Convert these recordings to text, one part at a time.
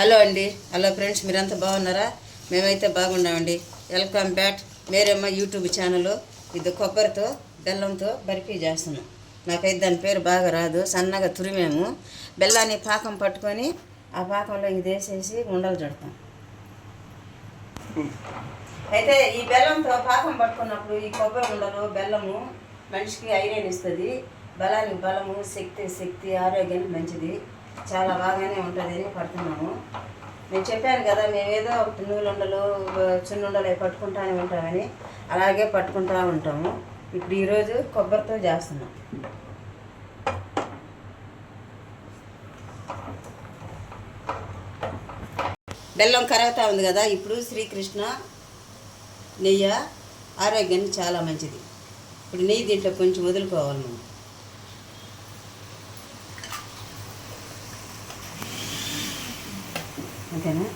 Hello అండి, hello friends, మీరంతా బాగున్నారా? మేమైతే బాగున్నామండి. వెల్కమ్ బ్యాక్ మేరేమ్మ యూట్యూబ్ ఛానల్. ఇది కొబ్బరితో బెల్లంతో బర్ఫీ చేస్తున్నాం. నాకైతే దాని పేరు బాగా రాదు. సన్నగా తురిమేము బెల్లాన్ని పాకం పట్టుకొని ఆ పాకంలో ఇది వేసేసి ఉండలు చుడతాం. అయితే ఈ బెల్లంతో పాకం పట్టుకున్నప్పుడు ఈ కొబ్బరి ఉండలు బెల్లము మనిషికి ఐరన్ ఇస్తుంది. బలానికి బలము, శక్తి, ఆరోగ్యానికి మంచిది. చాలా బాగానే ఉంటుంది అని పడుతున్నాము. నేను చెప్పాను కదా, మేమేదో ఒకటి నూలుండలు చున్నుండలు అవి పట్టుకుంటానే ఉంటామని. అలాగే పట్టుకుంటూ ఉంటాము. ఇప్పుడు ఈరోజు కొబ్బరితో చేస్తున్నాం. బెల్లం కరుగుతూ ఉంది కదా, ఇప్పుడు శ్రీకృష్ణ నెయ్యి ఆరోగ్యానికి చాలా మంచిది. ఇప్పుడు నెయ్యి దీంట్లో కొంచెం వదులుకోవాలి మనం. అంతేనా?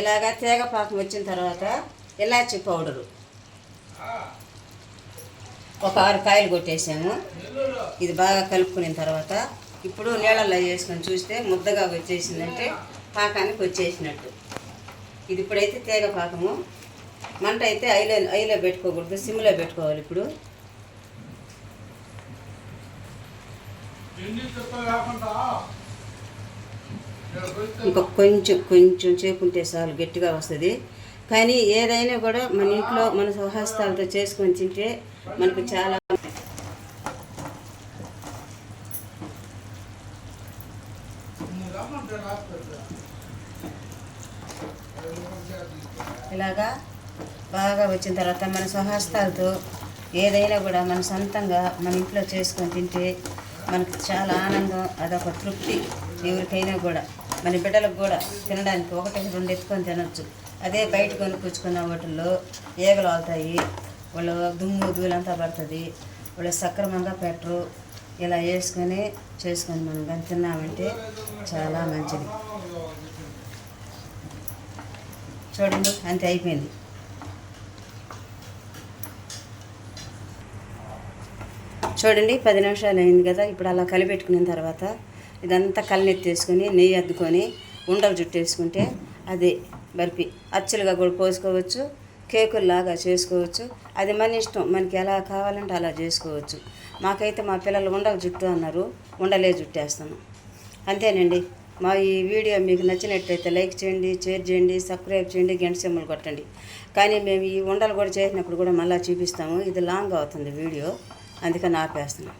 ఇలాగా తేగ పాకం వచ్చిన తర్వాత ఇలాచి పౌడరు ఒక 6 కాయలు కొట్టేసాము. ఇది బాగా కలుపుకున్న తర్వాత ఇప్పుడు నీళ్ళల్లో వేసుకొని చూస్తే ముద్దగా వచ్చేసిందంటే పాకానికి వచ్చేసినట్టు. ఇది ఇప్పుడైతే తేగ పాకము. మంట అయితే ఐలో పెట్టుకోకూడదు, సిమ్లో పెట్టుకోవాలి. ఇప్పుడు ఇంకా కొంచెం చేపుంటే చాలు, గట్టిగా వస్తుంది. కానీ ఏదైనా కూడా మన ఇంట్లో మన స్వహస్తాలతో చేసుకొని తింటే మనకు చాలా. ఇలాగా బాగా వచ్చిన తర్వాత మన స్వహస్తాలతో ఏదైనా కూడా మన సొంతంగా మన ఇంట్లో చేసుకొని తింటే మనకు చాలా ఆనందం, అదొక తృప్తి. ఎవరికైనా కూడా మన బిడ్డలకు కూడా తినడానికి 1-2 ఎత్తుకొని తినొచ్చు. అదే బయట కొనుక్కొచ్చుకున్న వాటిల్లో ఈగలు వాళ్తాయి, వాళ్ళు దుమ్ము ధూళంతా పడుతుంది, వాళ్ళు సక్రమంగా పెట్టరు. ఇలా చేసుకొని మనం కానీ తిన్నామంటే చాలా మంచిది. చూడండి, అంతే అయిపోయింది. చూడండి, 10 నిమిషాలు అయింది కదా. ఇప్పుడు అలా కలిపెట్టుకున్న తర్వాత ఇదంతా కళ్ళెత్తేసుకొని నెయ్యి అద్దుకొని ఉండలు చుట్టేసుకుంటే అదే బర్ఫీ. అచ్చులుగా కూడా పోసుకోవచ్చు, కేకుల్లాగా చేసుకోవచ్చు. అది మన ఇష్టం, మనకి ఎలా కావాలంటే అలా చేసుకోవచ్చు. మాకైతే మా పిల్లలు ఉండలు జుట్టు అన్నారు, ఉండలే జుట్టేస్తాను. అంతేనండి. మా ఈ వీడియో మీకు నచ్చినట్లయితే లైక్ చేయండి, షేర్ చేయండి, సబ్స్క్రైబ్ చేయండి, గంట సింబల్ కొట్టండి. కానీ మేము ఈ ఉండలు కూడా చేసినప్పుడు కూడా మళ్ళీ చూపిస్తాము. ఇది లాంగ్ అవుతుంది వీడియో, అందుకని ఆపేస్తున్నాం.